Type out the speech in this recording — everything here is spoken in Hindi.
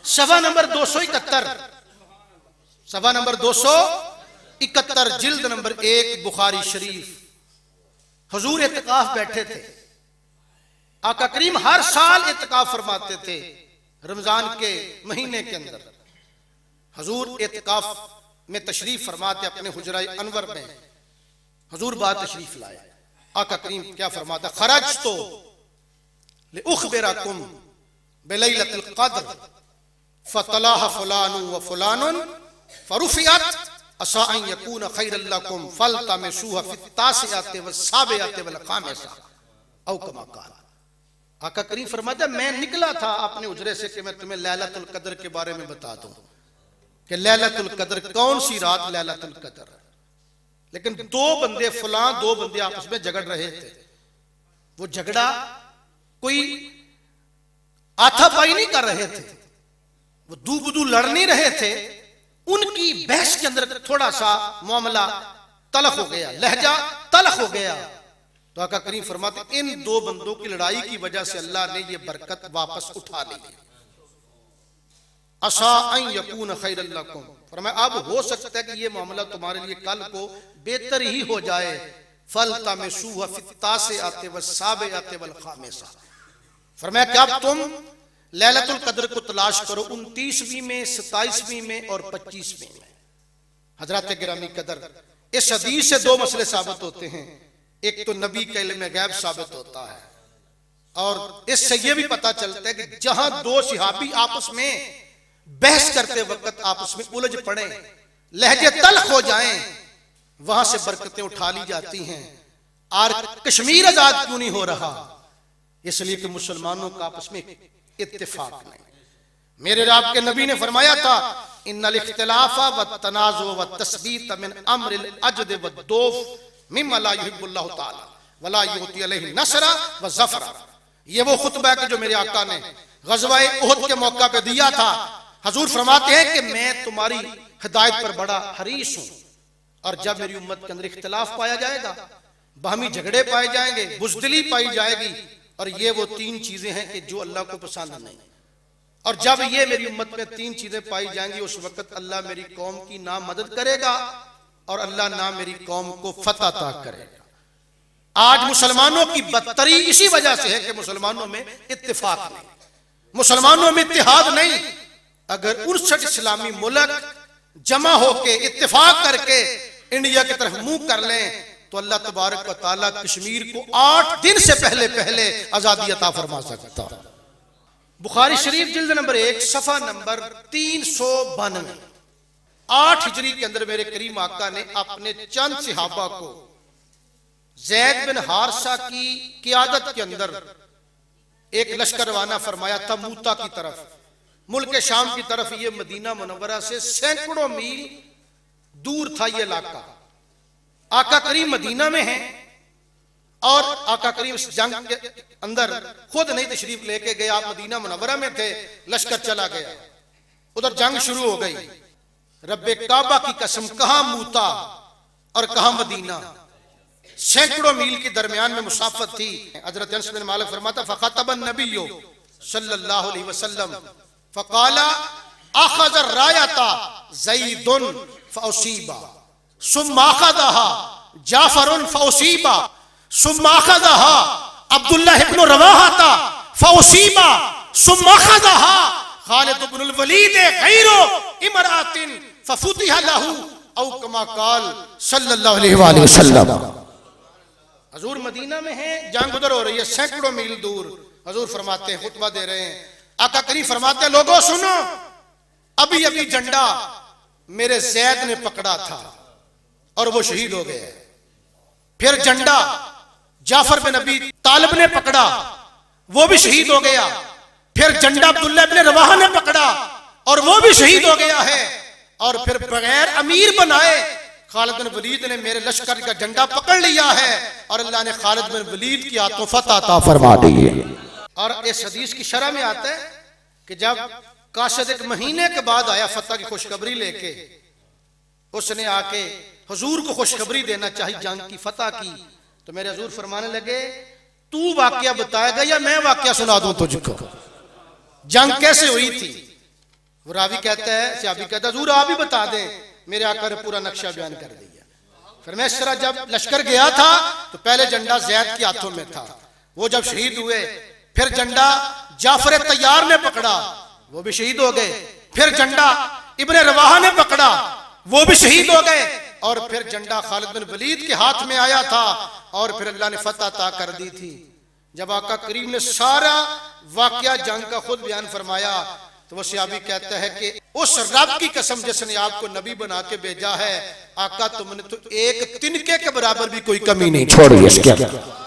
सफा नंबर 271, सफा नंबर 271, जिल्द नंबर 1 बुखारी शरीफ। हुजूर इत्तिकाफ बैठे थे। आका करीम हर साल इत्तिकाफ फरमाते थे रमजान के महीने के अंदर। हुजूर इत्तिकाफ में तशरीफ फरमाते अपने हुजरा अनवर में। हुजूर बाद तशरीफ लाए। आका करीम क्या फरमाता, खरज तो लिउखबिरकुम बिलैलतिल क़द्र फतलाह फुलान व फुलान फरुफियत असा अन यकून खैरल लकुम फल्तमिसूहा फित्तासियाति वस्साबियाति वल खामिसा औ कमा क़ाल। आका करीम फरमाता मैं निकला था अपने उजरे से कि मैं तुम्हें लैलतुल क़द्र के बारे में बता दूं कि लैलतुल क़द्र कौन सी रात लैलतुल क़द्र। लेकिन दो बंदे आपस में झगड़ रहे थे। वो झगड़ा कोई आथापाई नहीं कर रहे थे, वो दू बुदू लड़ नहीं रहे थे। उनकी बहस के अंदर थोड़ा सा मामला तलख हो गया, लहजा तलख हो गया। तो आका करीम फरमाते इन दो बंदों की लड़ाई की वजह से अल्लाह ने ये बरकत वापस उठा ली। असा अन यकून खैरल लकुम, फरमाया अब हो सकता है कि ये मामला तुम्हारे लिए कल को बेहतर ही हो जाए। फल्तमिसूहा फित्तासियाति वस्साबियाति वल खामिसा, फरमाया कि अब तुम लैलतुल क़द्र को तलाश करो 29वीं में, 27वीं में और 25वीं में। हजरत गिरामी कदर, इस हदीस से दो मसले साबित होते हैं। एक तो नबी का इल्म गैब साबित होता है, और इससे यह भी पता चलता है कि जहां दो सहाबी आपस में बहस करते वक्त आपस में उलझ पड़े, लहजे तल्ख हो जाएं, वहां से बरकतें उठा ली जाती हैं। और कश्मीर आजाद क्यों नहीं हो रहा? इसलिए कि मुसलमानों का आपस में इत्तेफाक नहीं। मेरे रब के नबी ने फरमाया था इन्नल इख्तिलाफा व तनाज़ु व तस्बीत मिन अम्रिल अजद व दोफ मिम्मा ला युहिब्बुल्लाहु ताला वला युती अलैहि नसरा व ज़फरा। ये वो खुतबा है कि जो मेरे आका ने ग़ज़वा उहद के मौका पे दिया था। हजूर फरमाते हैं कि मैं तुम्हारी हिदायत पर बड़ा हरीस हूं, और जब मेरी उम्मत के अंदर इख्तिलाफ पाया जाएगा, बाहमी झगड़े पाए जाएंगे, बुज़दिली पाई जाएगी, और ये वो तीन चीजें हैं कि जो अल्लाह को पसंद नहीं। और जब ये मेरी उम्मत में तीन चीजें पाई जाएंगी, उस वक्त अल्लाह मेरी कौम की ना मदद करेगा और अल्लाह ना मेरी कौम को फतह अता करेगा। आज मुसलमानों की बदतरी इसी वजह से है कि मुसलमानों में इत्तेफाक नहीं, मुसलमानों में इत्तेहाद नहीं। अगर 59 इस्लामी मुल्क जमा होके इत्तेफाक करके इंडिया की तरफ मुंह कर लें तो अल्लाह तबारक व तआला कश्मीर को 8 दिन से पहले आजादी अता फरमा सकता। बुखारी शरीफ जिल्द नंबर 1 सफा नंबर 392, 8 हिजरी के अंदर मेरे करीम आका ने अपने चंद सहाबा को ज़ैद बिन हारिसा की क़ियादत के अंदर एक लश्कर रवाना फरमाया था मूता की तरफ, मुल्क शाम की तरफ। ये मदीना मुनव्वरा से सैकड़ों मील दूर था ये इलाका। आका करीम मदीना में हैं, और आका करीम इस जंग के अंदर खुद नहीं तशरीफ लेके गए, आप मदीना मुनव्वरा में थे। लश्कर चला गया, उधर जंग शुरू हो गई। रब्बे काबा की कसम, कहां मूता और कहां मदीना, सैकड़ों मील के दरमियान में मुसाफत थी। हजरत अनस बिन मालिक फरमाता फ़ख़तबन नबिय्यु सल्लल्लाहु अलैहि वसल्लम फ़क़ाला अख़ज़ रायता ज़ैदुन फ़असीबा सुम्मा अख़ज़हा जाफ़रुन फ़असीबा सुम्मा अख़ज़हा अब्दुल्लाह इब्न रवाहा फ़असीबा सुम्मा अख़ज़हा खालिद इब्नुल वलीद ग़ैरु इमरातिन फ़फ़ुतिहा लहू औ कमा क़ाल सल्लल्लाहु अलैहि वसल्लम। हजूर मदीना में हैं, जंग उधर हो रही है सैकड़ों मील दूर। हजूर फरमाते हैं, खुतबा दे रहे हैं, आका करीम फरमाते हैं लोगों सुनो, अभी अभी झंडा मेरे ज़ैद ने पकड़ा था और वो शहीद हो गए। फिर झंडा जाफर बिन अबी तालिब ने पकड़ा, वो भी शहीद हो गया। फिर झंडा अब्दुल्लाह इब्न रवाहा ने पकड़ा और वो भी शहीद हो गया है। और फिर बगैर अमीर बनाए खालिद बिन वलीद ने मेरे लश्कर का झंडा पकड़ लिया है, और अल्लाह ने खालिद बिन वलीद की हाथों फतह अता फरमा दी है। और इस हदीस की शरह में आता है कि जब कासिद एक महीने के बाद आया फतह की खुशखबरी लेके, उसने आके हुजूर को खुशखबरी देना चाहिए जंग की फतह की, तो मेरे हुजूर फरमाने लगे तू वाकया बताएगा या मैं वाकया सुना दूं तुझको, जंग कैसे हुई थी? वो रावी कहता है, सहाबी कहता है हुजूर आप ही बता दें। मेरे आका ने पूरा नक्शा बयान कर दिया। फिर मैं इस तरह जब लश्कर गया था तो पहले झंडा ज़ैद के हाथों में था, वो जब शहीद हुए फिर झंडा जाफर तैयार ने पकड़ा, वो भी शहीद हो गए। फिर झंडा इब्ने रवाहा ने पकड़ा, वो भी शहीद हो गए। और फिर झंडा खालिद बिन वलीद के हाथ में आया था और फिर अल्लाह ने फतह अता कर दी थी। जब आका करीम ने सारा वाकया जंग का खुद बयान फरमाया तो वो सहाबी कहता है कि उस रब की कसम जिसने आपको नबी बना के भेजा है, आका तुमने तो एक तिनके के बराबर भी कोई कमी नहीं छोड़ी इसके अंदर।